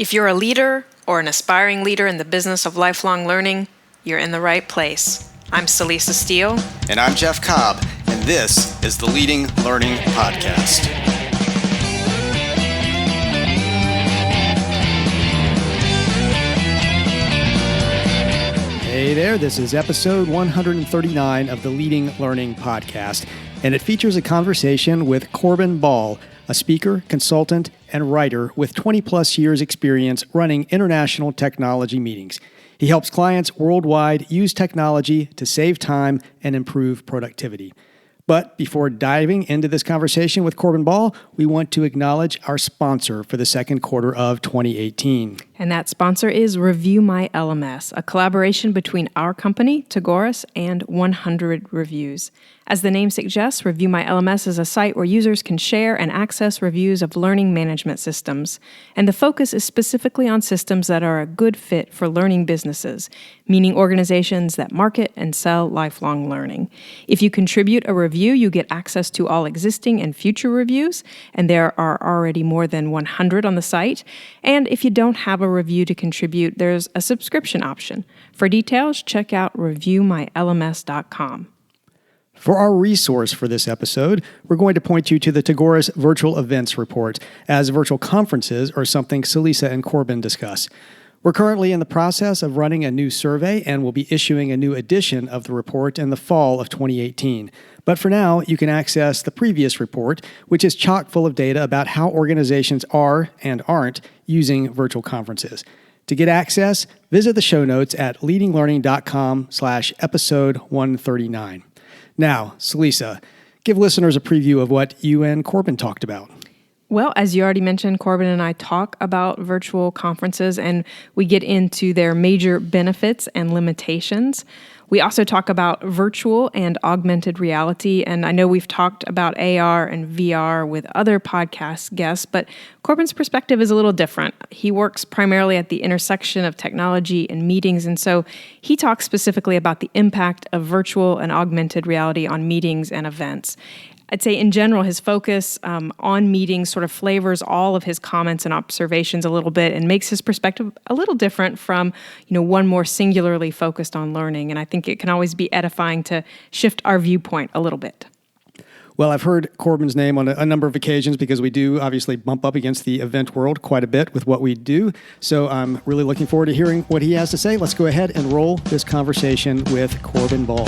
If you're a leader or an aspiring leader in the business of lifelong learning, you're in the right place. I'm Celisa Steele. And I'm Jeff Cobb, and this is the Leading Learning Podcast. Hey there, this is episode 139 of the Leading Learning Podcast, and it features a conversation with Corbin Ball, a speaker, consultant, and writer with 20-plus years experience running international technology meetings. He helps clients worldwide use technology to save time and improve productivity. But before diving into this conversation with Corbin Ball, we want to acknowledge our sponsor for the second quarter of 2018. And that sponsor is Review My LMS, a collaboration between our company, Tagoras, and 100 Reviews. As the name suggests, Review My LMS is a site where users can share and access reviews of learning management systems. And the focus is specifically on systems that are a good fit for learning businesses, meaning organizations that market and sell lifelong learning. If you contribute a review, you get access to all existing and future reviews, and there are already more than 100 on the site. And if you don't have a review to contribute, there's a subscription option. For details, check out reviewmylms.com. For our resource for this episode, we're going to point you to the Tagoras Virtual Events Report, as virtual conferences are something Celisa and Corbin discuss. We're currently in the process of running a new survey and will be issuing a new edition of the report in the fall of 2018. But for now, you can access the previous report, which is chock full of data about how organizations are and aren't using virtual conferences. To get access, visit the show notes at leadinglearning.com/episode 139. Now, Celisa, give listeners a preview of what you and Corbin talked about. Well, as you already mentioned, Corbin and I talk about virtual conferences, and we get into their major benefits and limitations. We also talk about virtual and augmented reality, and I know we've talked about AR and VR with other podcast guests, but Corbin's perspective is a little different. He works primarily at the intersection of technology and meetings, and so he talks specifically about the impact of virtual and augmented reality on meetings and events. I'd say in general, his focus on meetings sort of flavors all of his comments and observations a little bit and makes his perspective a little different from, one more singularly focused on learning. And I think it can always be edifying to shift our viewpoint a little bit. Well, I've heard Corbin's name on a number of occasions because we do obviously bump up against the event world quite a bit with what we do. So I'm really looking forward to hearing what he has to say. Let's go ahead and roll this conversation with Corbin Ball.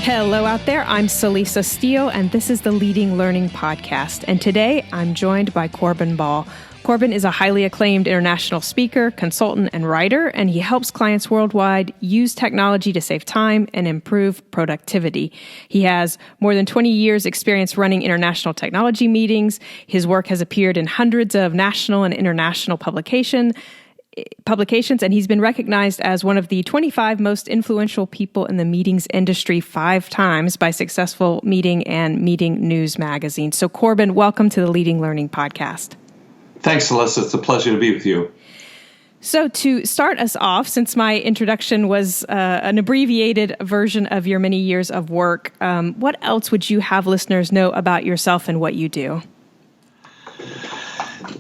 Hello out there, I'm Celisa Steele, and this is the Leading Learning Podcast. And today, I'm joined by Corbin Ball. Corbin is a highly acclaimed international speaker, consultant, and writer, and he helps clients worldwide use technology to save time and improve productivity. He has more than 20 years experience running international technology meetings. His work has appeared in hundreds of national and international publications, and he's been recognized as one of the 25 most influential people in the meetings industry 5 times by Successful Meeting and Meeting News magazine. So Corbin, welcome to the Leading Learning Podcast. Thanks, Celisa. It's a pleasure to be with you. So to start us off, since my introduction was an abbreviated version of your many years of work, what else would you have listeners know about yourself and what you do?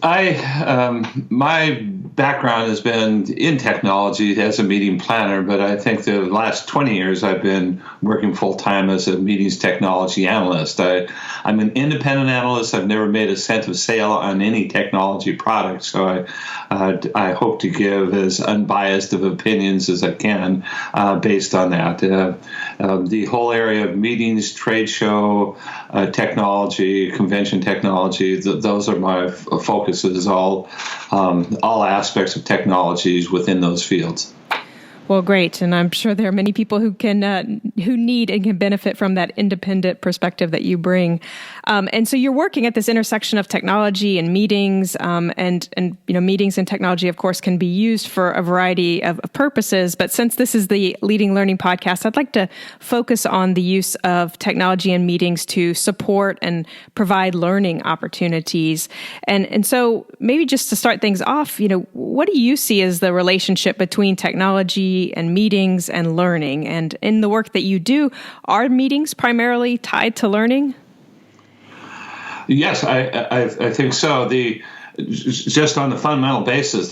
My background has been in technology as a meeting planner, but I think the last 20 years I've been working full-time as a meetings technology analyst. I'm an independent analyst. I've never made a cent of sale on any technology product, so I hope to give as unbiased of opinions as I can based on that. The whole area of meetings, trade show, technology, convention technology, those are my focuses, all aspects of technologies within those fields. Well, great. And I'm sure there are many people who need and can benefit from that independent perspective that you bring. And so you're working at this intersection of technology and meetings, and meetings and technology, of course, can be used for a variety of purposes. But since this is the Leading Learning Podcast, I'd like to focus on the use of technology and meetings to support and provide learning opportunities. And so maybe just to start things off, what do you see as the relationship between technology technology and meetings and learning. And in the work that you do, are meetings primarily tied to learning? Yes, I think so. Just on the fundamental basis,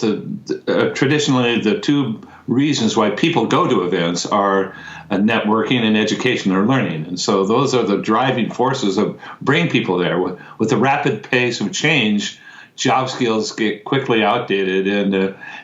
traditionally the two reasons why people go to events are networking and education or learning. And so those are the driving forces of bringing people there. With the rapid pace of change, job skills get quickly outdated,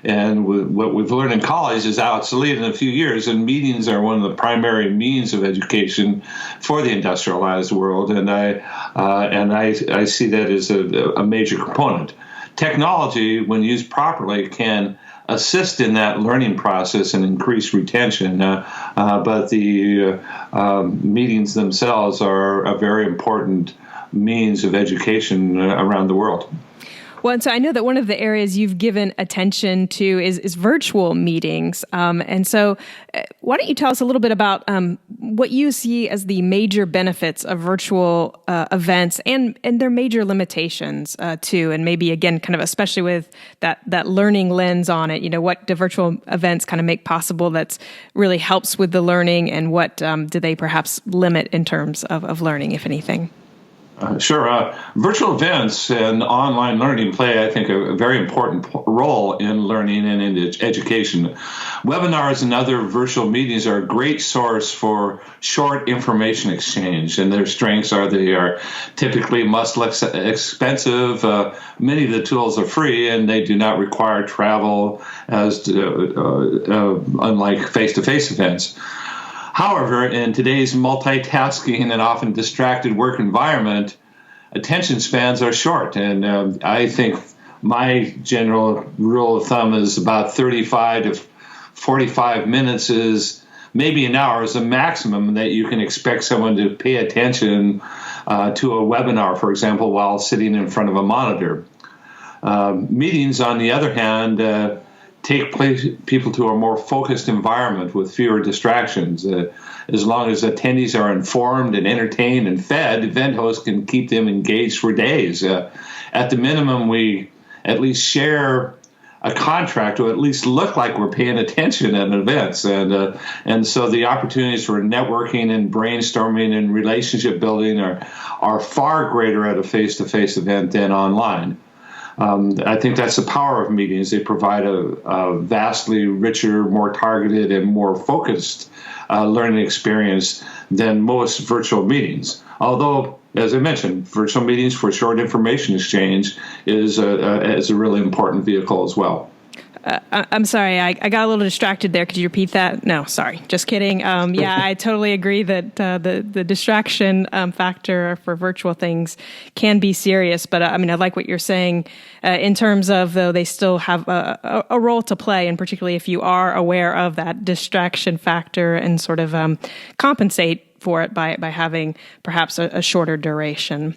and what we've learned in college is obsolete in a few years, and meetings are one of the primary means of education for the industrialized world, and I see that as a major component. Technology, when used properly, can assist in that learning process and increase retention, but the meetings themselves are a very important means of education around the world. Well, and so I know that one of the areas you've given attention to is virtual meetings. And so why don't you tell us a little bit about what you see as the major benefits of virtual events and their major limitations too, and maybe, again, kind of especially with that learning lens on it, what do virtual events kind of make possible that's really helps with the learning, and what do they perhaps limit in terms of learning, if anything? Sure. Virtual events and online learning play, I think, a very important role in learning and in education. Webinars and other virtual meetings are a great source for short information exchange, and their strengths are they are typically much less expensive. Many of the tools are free, and they do not require travel, unlike face-to-face events. However, in today's multitasking and often distracted work environment, attention spans are short. And I think my general rule of thumb is about 35 to 45 minutes is maybe an hour is the maximum that you can expect someone to pay attention to a webinar, for example, while sitting in front of a monitor. Meetings, on the other hand, take people to a more focused environment with fewer distractions. As long as attendees are informed and entertained and fed, event hosts can keep them engaged for days. At the minimum, we at least share a contract, or at least look like we're paying attention at events. And so the opportunities for networking and brainstorming and relationship building are far greater at a face-to-face event than online. I think that's the power of meetings. They provide a vastly richer, more targeted, and more focused learning experience than most virtual meetings. Although, as I mentioned, virtual meetings for short information exchange is a really important vehicle as well. I'm sorry, I got a little distracted there. Could you repeat that? No, sorry, just kidding. Yeah, I totally agree that the distraction factor for virtual things can be serious. But I like what you're saying in terms of, though, they still have a role to play, and particularly if you are aware of that distraction factor and sort of compensate for it by having perhaps a shorter duration.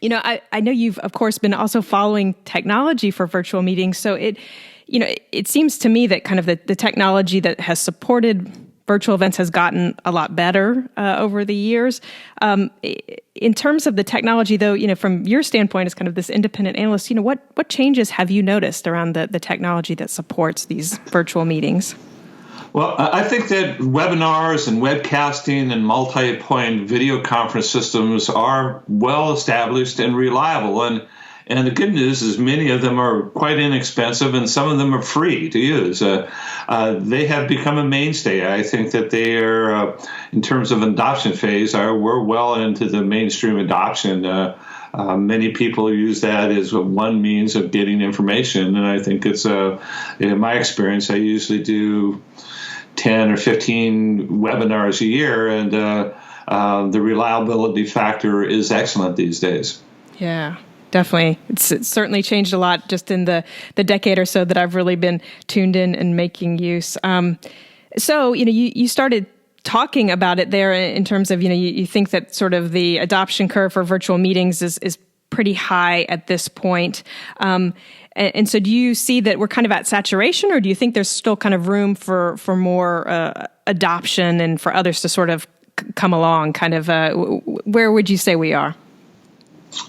I know you've, of course, been also following technology for virtual meetings, so it seems to me that kind of the technology that has supported virtual events has gotten a lot better over the years. In terms of the technology, though, from your standpoint as kind of this independent analyst, what changes have you noticed around the technology that supports these virtual meetings? Well, I think that webinars and webcasting and multi-point video conference systems are well established and reliable. And the good news is many of them are quite inexpensive, and some of them are free to use. They have become a mainstay. I think that they are, in terms of adoption phase, we're well into the mainstream adoption. Many people use that as one means of getting information, and I think it's, in my experience, I usually do 10 or 15 webinars a year, and the reliability factor is excellent these days. Yeah. Definitely. It's certainly changed a lot just in the decade or so that I've really been tuned in and making use. So, you started talking about it there in terms of, you think that sort of the adoption curve for virtual meetings is pretty high at this point. And so do you see that we're kind of at saturation, or do you think there's still kind of room for more adoption and for others to sort of come along? Kind of where would you say we are?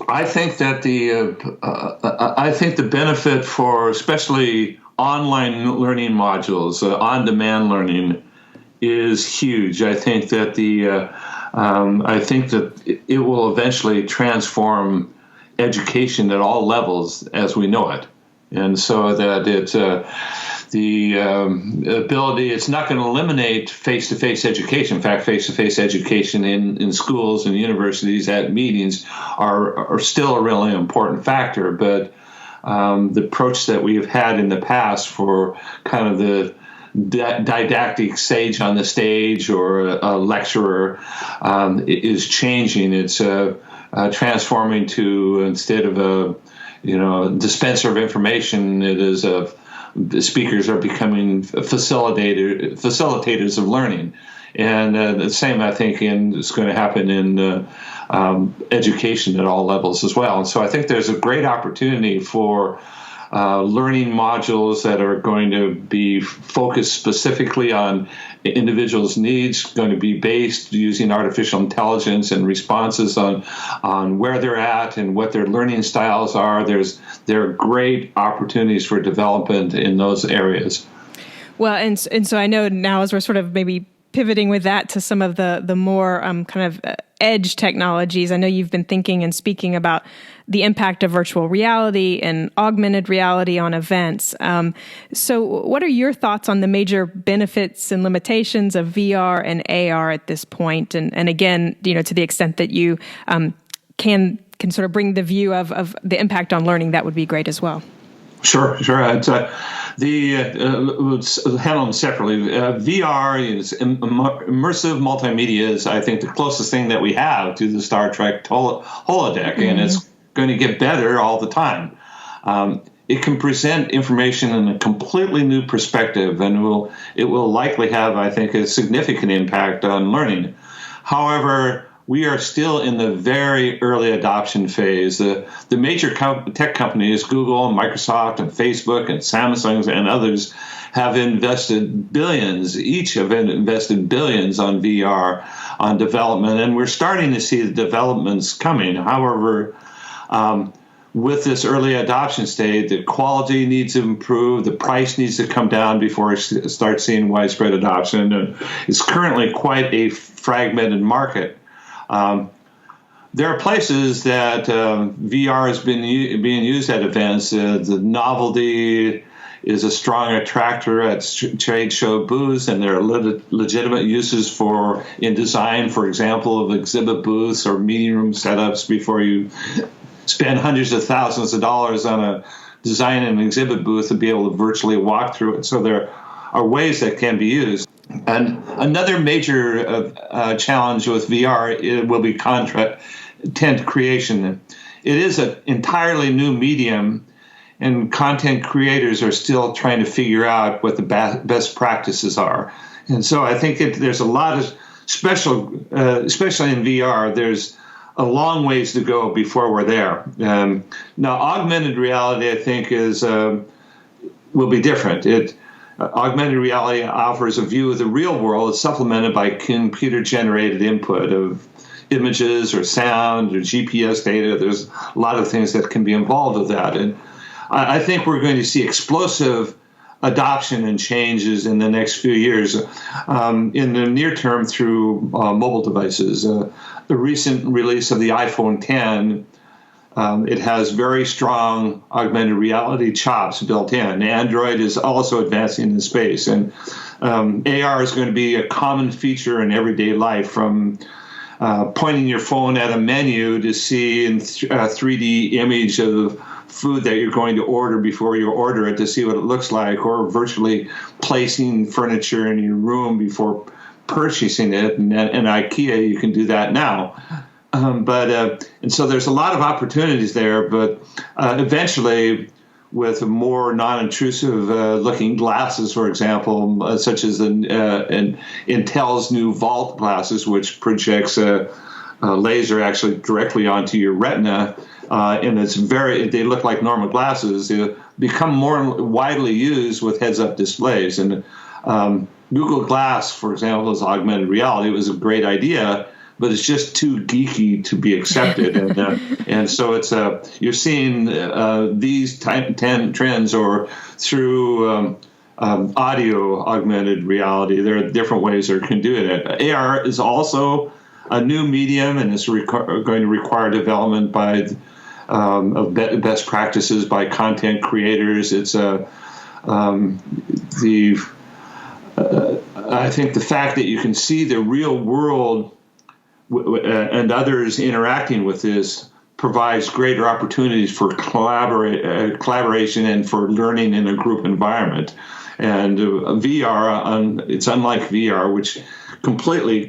I think that the benefit for especially online learning modules, on-demand learning, is huge. I think that it will eventually transform education at all levels as we know it, and so that the ability, it's not going to eliminate face-to-face education. In fact, face-to-face education in schools and universities at meetings are still a really important factor. But the approach that we've had in the past for kind of the didactic sage on the stage or a lecturer is changing. It's transforming to, instead of a dispenser of information, it is the speakers are becoming facilitators of learning. And the same, I think, is going to happen in education at all levels as well. And so I think there's a great opportunity for learning modules that are going to be focused specifically on individuals' needs, going to be based using artificial intelligence and responses on where they're at and what their learning styles are. There are great opportunities for development in those areas. Well, and so I know now, as we're sort of maybe pivoting with that to some of the more kind of edge technologies, I know you've been thinking and speaking about the impact of virtual reality and augmented reality on events. So what are your thoughts on the major benefits and limitations of VR and AR at this point? And again, to the extent that you can sort of bring the view of the impact on learning, that would be great as well. Sure. Let's handle them separately. VR is immersive multimedia is, I think, the closest thing that we have to the Star Trek holodeck, and it's going to get better all the time. It can present information in a completely new perspective, and it will likely have, I think, a significant impact on learning. However, we are still in the very early adoption phase. The major tech companies, Google and Microsoft and Facebook and Samsung and others, have invested billions. Each have invested billions on VR, on development, and we're starting to see the developments coming. However, with this early adoption stage, the quality needs to improve, the price needs to come down before we start seeing widespread adoption. It's currently quite a fragmented market. There are places that VR has been being used at events. The novelty is a strong attractor at trade show booths, and there are legitimate uses in design, for example, of exhibit booths or meeting room setups before you spend hundreds of thousands of dollars on a design and exhibit booth to be able to virtually walk through it. So there are ways that can be used. And another major challenge with VR will be content creation. It is an entirely new medium, and content creators are still trying to figure out what the best practices are. And so I think there's a lot of especially in VR, there's a long ways to go before we're there. Now, augmented reality, I think, will be different. Augmented reality offers a view of the real world. It's supplemented by computer-generated input of images or sound or GPS data. There's a lot of things that can be involved with that. And I think we're going to see explosive adoption and changes in the next few years. In the near term through mobile devices. The recent release of the iPhone 10, it has very strong augmented reality chops built in. Android is also advancing in space. And AR is going to be a common feature in everyday life, from pointing your phone at a menu to see in 3D image of food that you're going to order before you order it to see what it looks like, or virtually placing furniture in your room before purchasing it. And IKEA, you can do that now. And so there's a lot of opportunities there, but eventually with more non-intrusive looking glasses, for example, such as Intel's new Vault glasses, which projects a laser actually directly onto your retina, and they look like normal glasses. They become more widely used with heads-up displays. And Google Glass, for example, is augmented reality. It was a great idea, but it's just too geeky to be accepted. And so it's you're seeing these trends or through audio augmented reality. There are different ways that can do it. AR is also a new medium, and it's going to require development by of best practices by content creators. It's I think the fact that you can see the real world and others interacting with this provides greater opportunities for collaboration and for learning in a group environment. And VR, it's unlike VR, which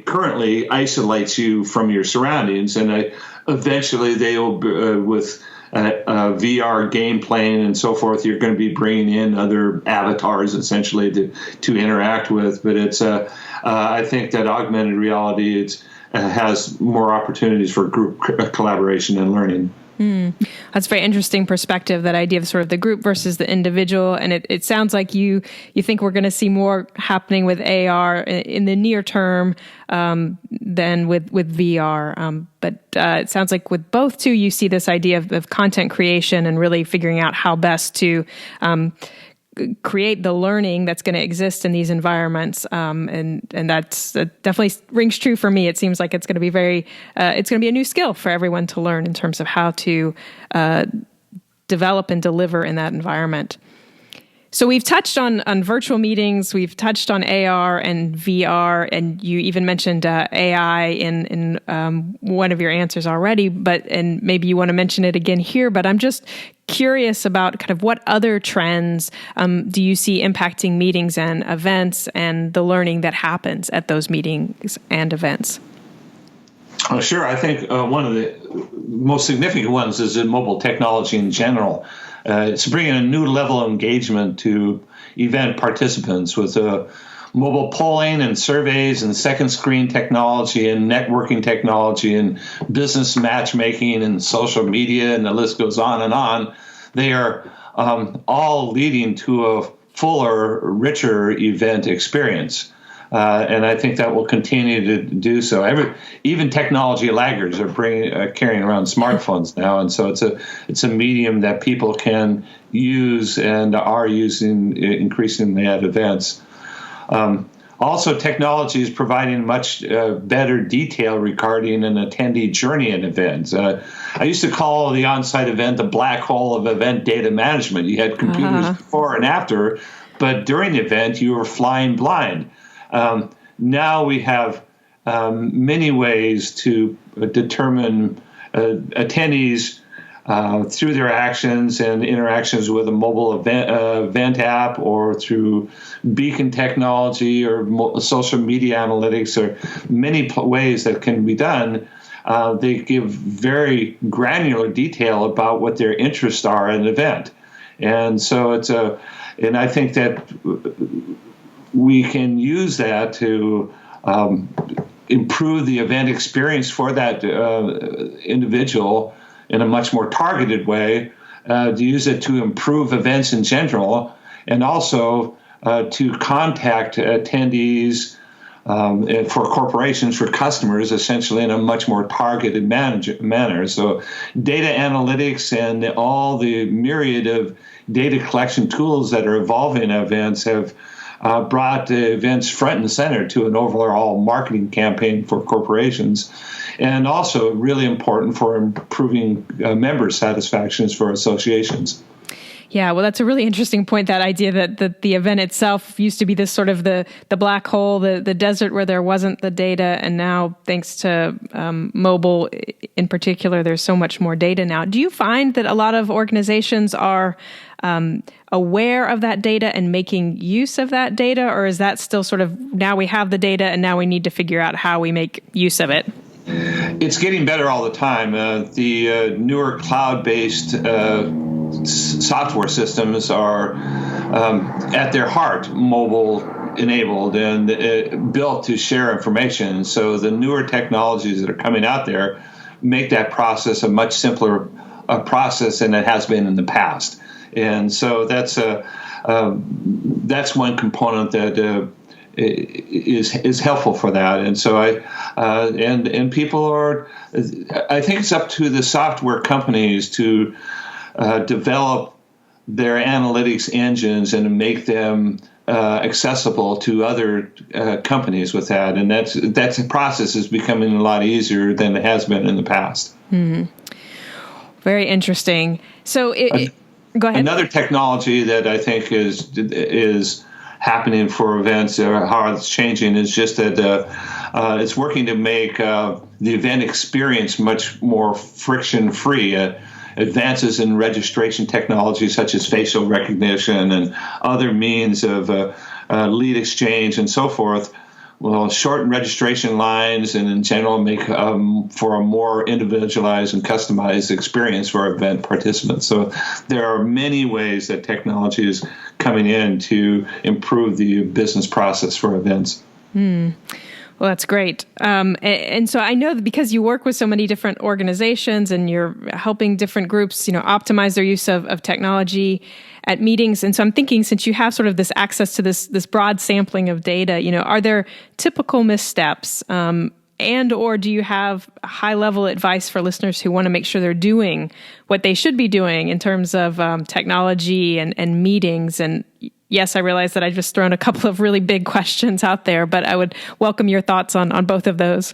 currently isolates you from your surroundings. And eventually they will, with VR game playing and so forth, you're going to be bringing in other avatars essentially to interact with. But it's I think that augmented reality has more opportunities for group collaboration and learning. That's a very interesting perspective, that idea of sort of the group versus the individual. And it sounds like you think we're going to see more happening with AR in the near term than with VR. But it sounds like with both too, you see this idea of content creation and really figuring out how best to create the learning that's going to exist in these environments, and that's definitely rings true for me. It seems like it's going to be it's going to be a new skill for everyone to learn in terms of how to develop and deliver in that environment. So we've touched on virtual meetings, we've touched on AR and VR, and you even mentioned AI in one of your answers already, and maybe you want to mention it again here, but I'm just curious about kind of what other trends do you see impacting meetings and events and the learning that happens at those meetings and events? Sure. I think one of the most significant ones is in mobile technology in general. It's bringing a new level of engagement to event participants with mobile polling and surveys and second screen technology and networking technology and business matchmaking and social media, and the list goes on and on. They are all leading to a fuller, richer event experience. And I think that will continue to do so. Even technology laggards are carrying around smartphones now, and so it's a medium that people can use and are using increasingly at events. Also, technology is providing much better detail regarding an attendee journey at events. I used to call the on-site event the black hole of event data management. You had computers before and after, but during the event, you were flying blind. Now we have many ways to determine attendees through their actions and interactions with a mobile event app, or through beacon technology or social media analytics, or many ways that can be done. They give very granular detail about what their interests are in an event. And so and I think that we can use that to improve the event experience for that individual in a much more targeted way, to use it to improve events in general, and also to contact attendees for corporations, for customers, essentially in a much more targeted manner. So data analytics and all the myriad of data collection tools that are evolving in events have brought events front and center to an overall marketing campaign for corporations, and also really important for improving member satisfactions for associations. Yeah, well, that's a really interesting point, that idea that the event itself used to be this sort of the black hole, the desert where there wasn't the data, and now, thanks to mobile in particular, there's so much more data now. Do you find that a lot of organizations are aware of that data and making use of that data, or is that still sort of, now we have the data and now we need to figure out how we make use of it? It's getting better all the time. The newer cloud-based software systems are, at their heart, mobile-enabled and built to share information. So the newer technologies that are coming out there make that process a much simpler process than it has been in the past. And so that's one component that is helpful for that. And so and people are, I think it's up to the software companies to develop their analytics engines and make them accessible to other companies with that. And that's a process is becoming a lot easier than it has been in the past. Mm-hmm. Very interesting. So go ahead. Another technology that I think is happening for events, or how it's changing, is just that it's working to make the event experience much more friction-free. Advances in registration technology such as facial recognition and other means of lead exchange and so forth will shorten registration lines and in general make for a more individualized and customized experience for event participants. So there are many ways that technology is coming in to improve the business process for events. Well, that's great. And so I know that because you work with so many different organizations and you're helping different groups, optimize their use of technology at meetings. And so I'm thinking, since you have sort of this access to this broad sampling of data, are there typical missteps? And or do you have high-level advice for listeners who want to make sure they're doing what they should be doing in terms of technology and meetings? And yes, I realize that I've just thrown a couple of really big questions out there, but I would welcome your thoughts on both of those.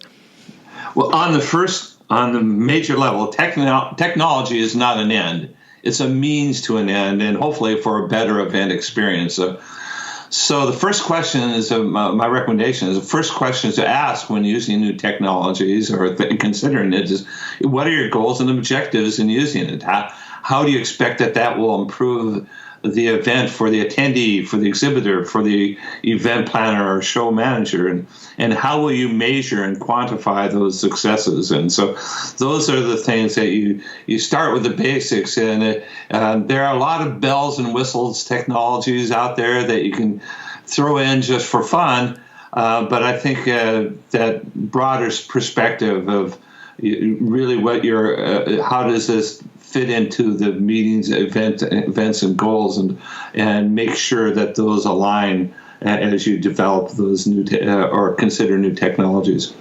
Well, on the major level, technology is not an end. It's a means to an end, and hopefully for a better event experience. So the first question is, my recommendation is, the first question to ask when using new technologies or considering it is, what are your goals and objectives in using it? How do you expect that will improve the event for the attendee, for the exhibitor, for the event planner or show manager, and how will you measure and quantify those successes? And so those are the things that you start with the basics, and there are a lot of bells and whistles technologies out there that you can throw in just for fun, but I think that broader perspective of really what how does this fit into the meetings, events and goals, and make sure that those align as you develop those new or consider new technologies.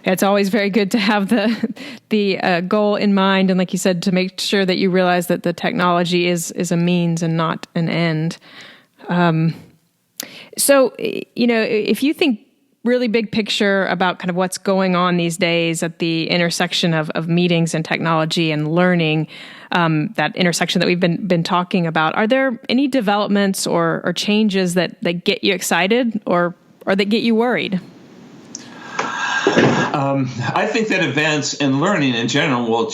It's always very good to have the goal in mind, and like you said, to make sure that you realize that the technology is a means and not an end. So, if you think really big picture about kind of what's going on these days at the intersection of meetings and technology and learning, that intersection that we've been talking about, are there any developments or changes that get you excited or that get you worried? I think that events and learning in general will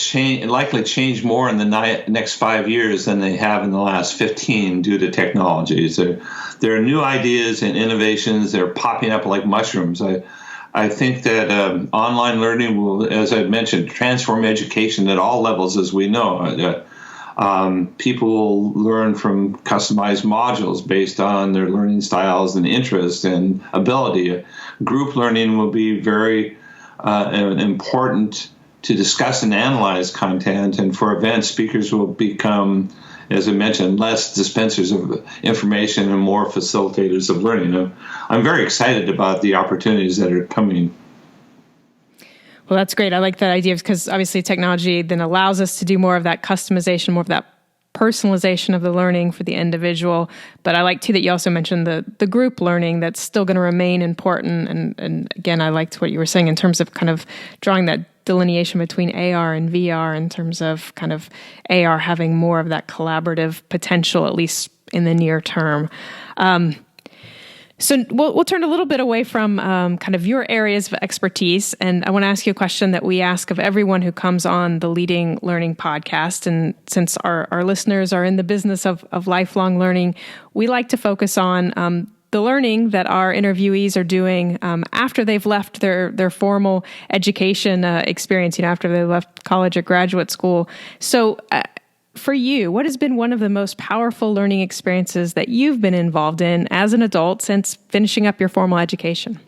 likely change more in the next 5 years than they have in the last 15 due to technologies. There are new ideas and innovations that are popping up like mushrooms. I think that online learning will, as I mentioned, transform education at all levels, as we know. People will learn from customized modules based on their learning styles and interests and ability. Group learning will be very important to discuss and analyze content, and for events, speakers will become, as I mentioned, less dispensers of information and more facilitators of learning. I'm very excited about the opportunities that are coming. Well, that's great. I like that idea because obviously technology then allows us to do more of that customization, more of that personalization of the learning for the individual. But I like too that you also mentioned the group learning that's still going to remain important. And again, I liked what you were saying in terms of kind of drawing that delineation between AR and VR in terms of kind of AR having more of that collaborative potential, at least in the near term. So we'll turn a little bit away from kind of your areas of expertise, and I want to ask you a question that we ask of everyone who comes on the Leading Learning podcast. And since our listeners are in the business of lifelong learning, we like to focus on the learning that our interviewees are doing after they've left their formal education experience, after they left college or graduate school. So for you, what has been one of the most powerful learning experiences that you've been involved in as an adult since finishing up your formal education?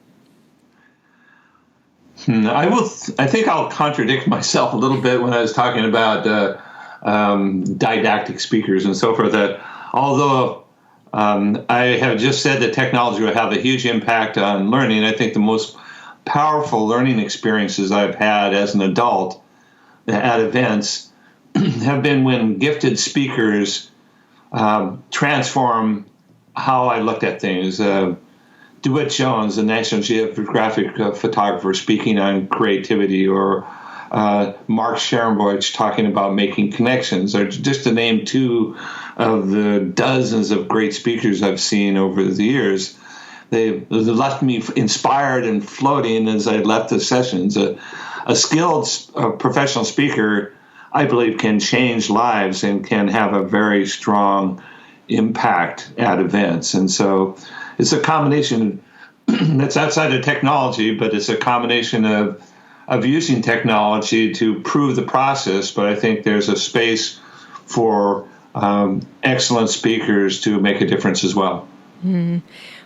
I think I'll contradict myself a little bit when I was talking about didactic speakers and so forth. That although I have just said that technology will have a huge impact on learning. I think the most powerful learning experiences I've had as an adult at events have been when gifted speakers transform how I looked at things. DeWitt Jones, the National Geographic photographer, speaking on creativity, or Mark Scherenboich talking about making connections, or just to name two of the dozens of great speakers I've seen over the years. They left me inspired and floating as I left the sessions. A skilled professional speaker, I believe, can change lives and can have a very strong impact at events. And so it's a combination that's outside of technology, but it's a combination of using technology to prove the process. But I think there's a space for excellent speakers to make a difference as well. Mm-hmm.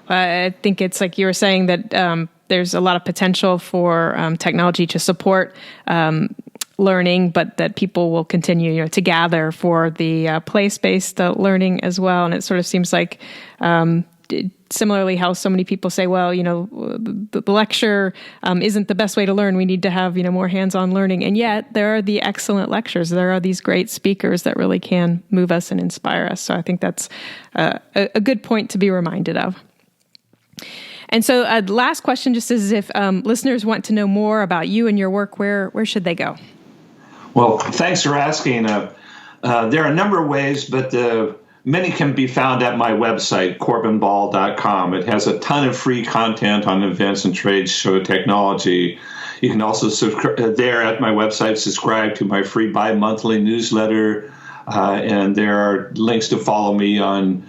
I think it's like you were saying that there's a lot of potential for technology to support learning, but that people will continue, to gather for the place-based learning as well. And it sort of seems like similarly how so many people say, well, the lecture isn't the best way to learn. We need to have, more hands-on learning. And yet there are the excellent lectures. There are these great speakers that really can move us and inspire us. So I think that's a good point to be reminded of. And so last question, just as if listeners want to know more about you and your work, where should they go? Well, thanks for asking. There are a number of ways, but many can be found at my website, corbinball.com. It has a ton of free content on events and trade show technology. You can also there at my website subscribe to my free bi-monthly newsletter, and there are links to follow me on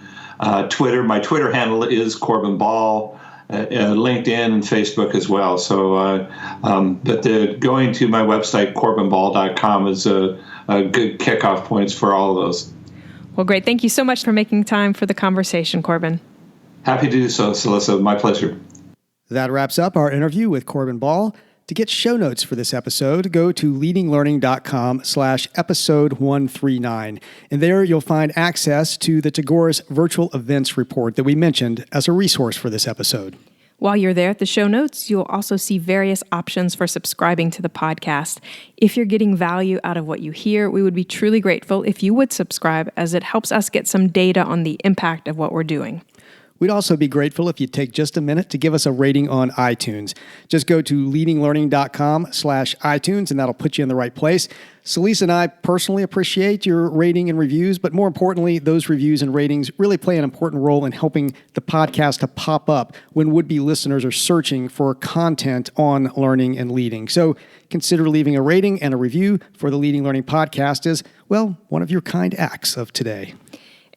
Twitter. My Twitter handle is Corbin Ball, LinkedIn and Facebook as well. So, but going to my website, corbinball.com, is a good kickoff points for all of those. Well, great. Thank you so much for making time for the conversation, Corbin. Happy to do so, Celisa. My pleasure. That wraps up our interview with Corbin Ball. To get show notes for this episode, go to leadinglearning.com/episode 139. And there you'll find access to the Tagoras Virtual Events Report that we mentioned as a resource for this episode. While you're there at the show notes, you'll also see various options for subscribing to the podcast. If you're getting value out of what you hear, we would be truly grateful if you would subscribe, as it helps us get some data on the impact of what we're doing. We'd also be grateful if you'd take just a minute to give us a rating on iTunes. Just go to leadinglearning.com/iTunes, and that'll put you in the right place. Celisa and I personally appreciate your rating and reviews, but more importantly, those reviews and ratings really play an important role in helping the podcast to pop up when would-be listeners are searching for content on learning and leading. So consider leaving a rating and a review for the Leading Learning Podcast as, well, one of your kind acts of today.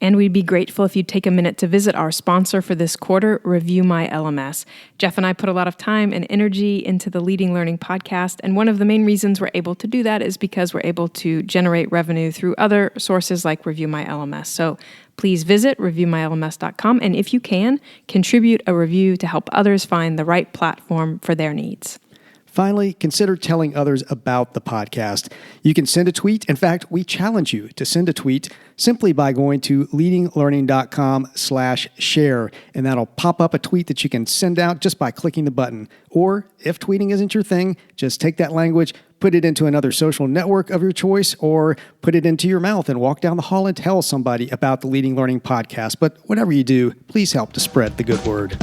And we'd be grateful if you'd take a minute to visit our sponsor for this quarter, Review My LMS. Jeff and I put a lot of time and energy into the Leading Learning podcast, and one of the main reasons we're able to do that is because we're able to generate revenue through other sources like Review My LMS. So please visit reviewmylms.com, and if you can, contribute a review to help others find the right platform for their needs. Finally, consider telling others about the podcast. You can send a tweet. In fact, we challenge you to send a tweet simply by going to leadinglearning.com/share, and that'll pop up a tweet that you can send out just by clicking the button. Or if tweeting isn't your thing, just take that language, put it into another social network of your choice, or put it into your mouth and walk down the hall and tell somebody about the Leading Learning podcast. But whatever you do, please help to spread the good word.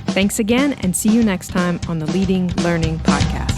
Thanks again, and see you next time on the Leading Learning Podcast.